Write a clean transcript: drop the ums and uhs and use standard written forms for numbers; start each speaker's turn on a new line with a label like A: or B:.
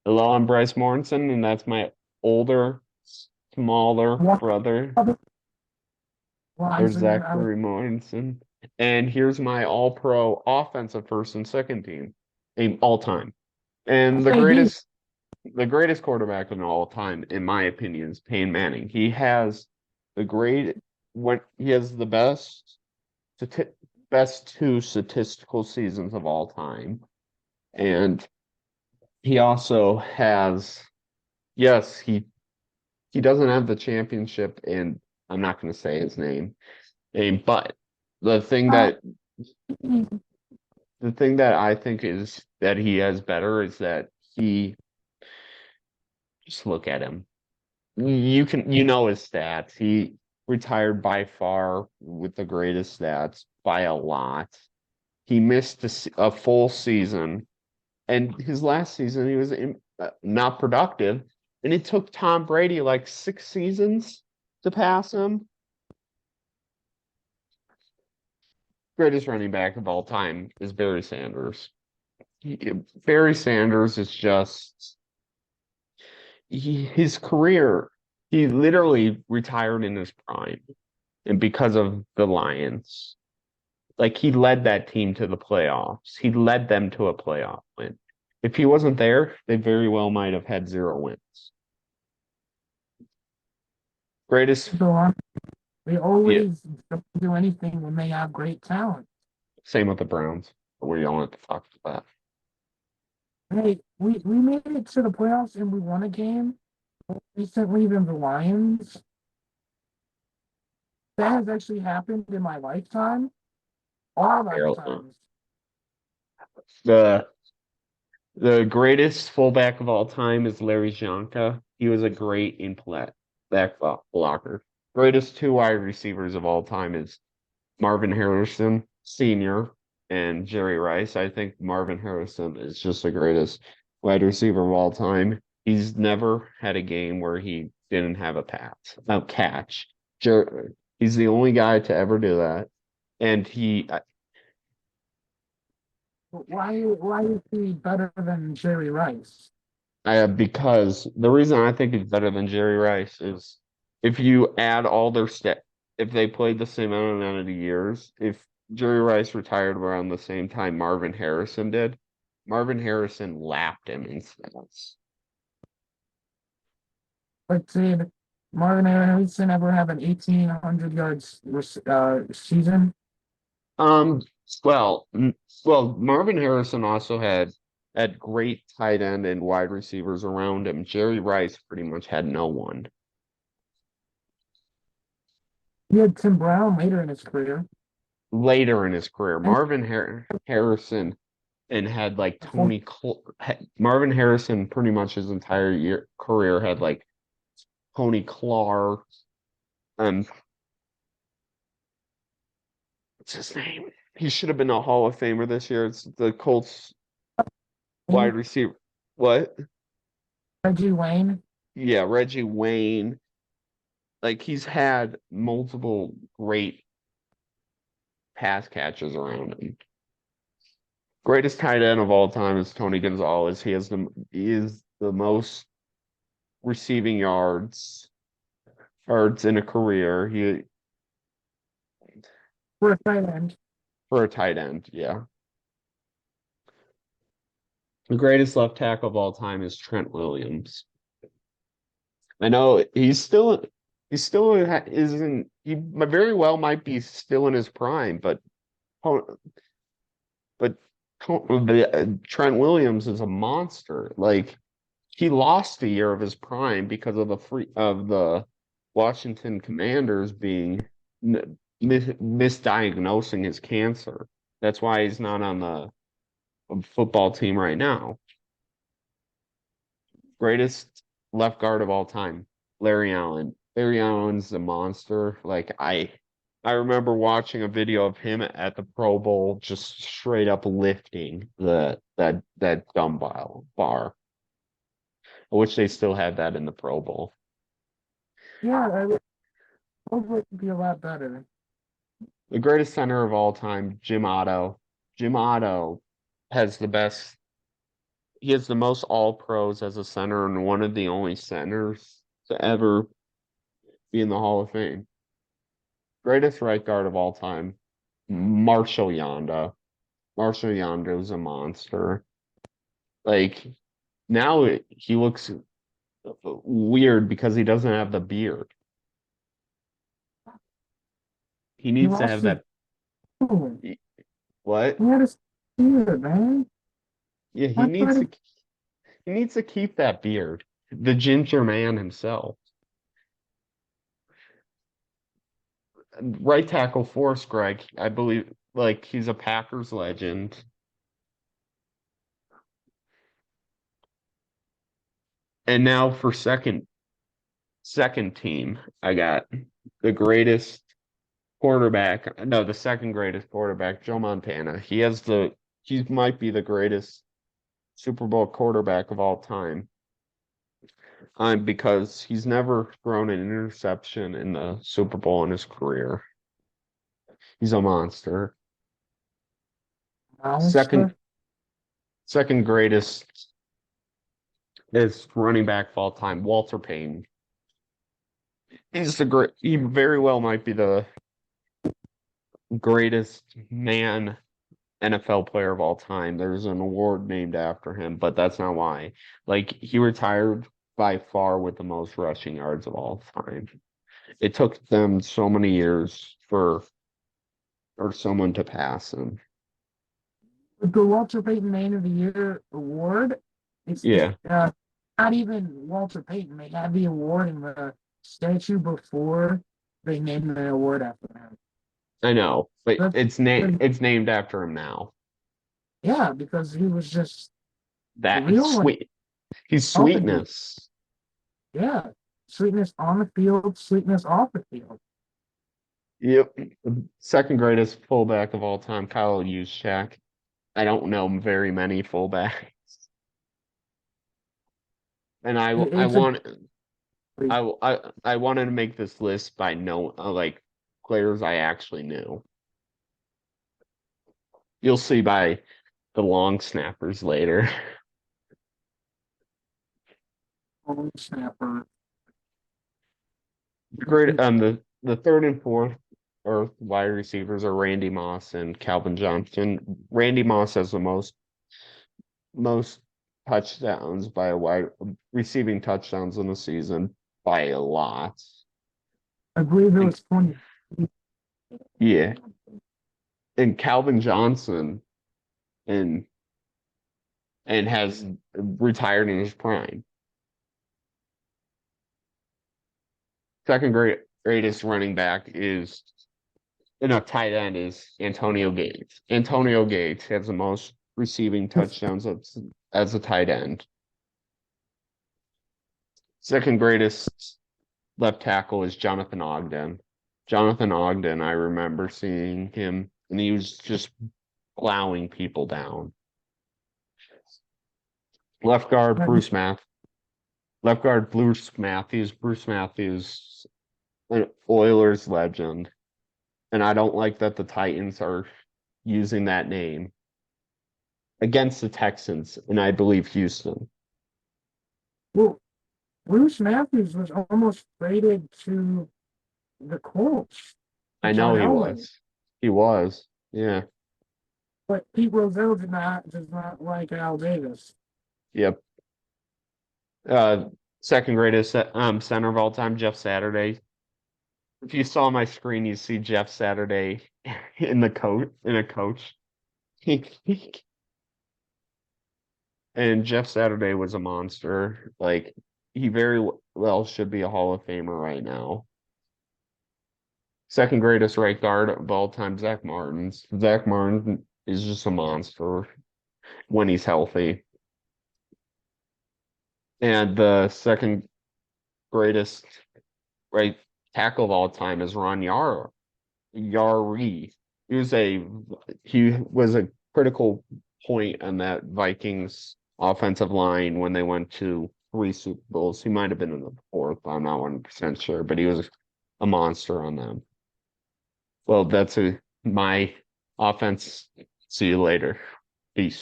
A: Well, I'm Bryce Mortensen, and that's my older, smaller
B: One
A: brother.
B: other
A: There's
B: Verizon, and I was
A: Zachary Mortensen. And here's my all-pro offensive first and second team, all time. And
B: AB.
A: the greatest quarterback of all time, in my opinion, is Peyton Manning. He has the great when he has the stati- best two statistical seasons of all time. And he also has yes, he doesn't have the championship, and I'm not going to say his name. But the thing
B: Uh,
A: that the thing that I think is that he has better is that he just look at him. You know his stats. He retired by far with the greatest stats by a lot. He missed a full season, and his last season he was not productive, and it took Tom Brady like 6 seasons to pass him. Greatest running back of all time is Barry Sanders. Barry Sanders is just his career. He literally retired in his prime, and because of the Lions, like he led that team to the playoffs. He led them to a playoff win. If he wasn't there, they very well might have had zero wins. Greatest,
B: go on. They
A: yeah.
B: always don't do anything when they have great talent.
A: Same with the Browns. We don't have to talk about that.
B: Hey, we made it to the playoffs and we won a game recently than the Lions. That has actually happened in my lifetime, all lifetimes.
A: The The greatest fullback of all time is Larry Jonka. He was a great back blocker. Greatest two wide receivers of all time is Marvin Harrison Sr. and Jerry Rice. I think Marvin Harrison is just the greatest wide receiver of all time. He's never had a game where he didn't have a catch. He's the only guy to ever do that. And
B: But why is he better than Jerry Rice?
A: Because the reason I think he's better than Jerry Rice is if you add all their if they played the same amount of years, if Jerry Rice retired around the same time Marvin Harrison did, Marvin Harrison lapped him in stats.
B: Like, did Marvin Harrison ever have an 1,800 yards season?
A: Um, well, Marvin Harrison also had great tight end and wide receivers around him. Jerry Rice pretty much had no one
B: He had Tim Brown later in his career.
A: later in his career.
B: And
A: Harrison and had like
B: before
A: Marvin Harrison pretty much his entire career had like Tony Clark and what's his name? He should have been a Hall of Famer this year. It's the Colts wide receiver. What?
B: Reggie Wayne.
A: Yeah, Reggie Wayne. Like he's had multiple great pass catches around him. Greatest tight end of all time is Tony Gonzalez. He is the most receiving yards in a career. He
B: For a tight end.
A: For a tight end, yeah. The greatest left tackle of all time is Trent Williams. I know he's still isn't he very well might be still in his prime, but Trent Williams is a monster. Like he lost a year of his prime because of the Washington Commanders being misdiagnosing his cancer. That's why he's not on the football team right now. Greatest left guard of all time, Larry Allen. Larry Allen's a monster. I remember watching a video of him at the Pro Bowl just straight up lifting that dumbbell bar. I wish they still had that in the Pro Bowl.
B: Yeah, I would hope it would be a lot better.
A: The greatest center of all time, Jim Otto. Jim Otto has the best. he has the most all pros as a center and one of the only centers to ever be in the Hall of Fame. Greatest right guard of all time, Marshall Yonda. Marshall Yonda is a monster. Like now he looks weird because he doesn't have the beard. He
B: He
A: needs to
B: lost
A: have
B: his
A: that.
B: cool.
A: What?
B: He had a beard, man.
A: Yeah,
B: I thought he
A: he needs to keep that beard. The ginger man himself. Right tackle Forrest Gregg, I believe like he's a Packers legend. And now for second team, I got the greatest quarterback. No, the second greatest quarterback, Joe Montana. He might be the greatest Super Bowl quarterback of all time. Because he's never thrown an interception in the Super Bowl in his career. He's a monster. Second
B: monster.
A: second greatest is running back of all time, Walter Payton. He very well might be the greatest man NFL player of all time. There's an award named after him, but that's not why. Like he retired by far with the most rushing yards of all time. It took them so many years for someone to pass him.
B: The Walter Payton Man of the Year award. It's
A: Yeah,
B: not even Walter Payton. They had the award in the statue before they named the award after him.
A: I know, but
B: That's
A: it's named after him now.
B: yeah, because he was just
A: That
B: real like
A: sweet. He's
B: off the deep.
A: sweetness.
B: Yeah, sweetness on the field, sweetness off the field.
A: Yep. Second greatest fullback of all time, Kyle Juszczyk. I don't know very many fullbacks. And I
B: It's a
A: want I wanted to make this list by no like players I actually knew. You'll see by the long snappers later.
B: long snapper.
A: Great the third and fourth or wide receivers are Randy Moss and Calvin Johnson. Randy Moss has the most touchdowns by a wide receiving touchdowns in the season by a lot.
B: I believe it
A: And
B: was 20.
A: yeah, and Calvin Johnson and has retired in his prime. Second greatest running back is tight end is Antonio Gates. Antonio Gates has the most receiving touchdowns as a tight end. Second greatest left tackle is Jonathan Ogden. Jonathan Ogden, I remember seeing him, and he was just plowing people down. Left guard, Bruce Math. Left guard, Bruce Matthews. Bruce Matthews, an Oilers legend. And I don't like that the Titans are using that name against the Texans, and I believe Houston.
B: Well, Bruce Matthews was almost traded to the Colts to
A: I know
B: John
A: he
B: Elway,
A: was. He was. Yeah.
B: but Pete Rozelle does not like Al Davis.
A: Yep. Uh, second greatest center of all time, Jeff Saturday. If you saw my screen, you see Jeff Saturday in the coat in a coach. And Jeff Saturday was a monster. Like he very well should be a Hall of Famer right now. Second greatest right guard of all time, Zach Martins. Zach Martin is just a monster when he's healthy. And the second greatest right tackle of all time is Ron Yari. He was a critical point on that Vikings offensive line when they went to three Super Bowls. He might have been in the fourth. I'm not 100% sure, but he was a monster on them. Well, my offense. See you later. Peace.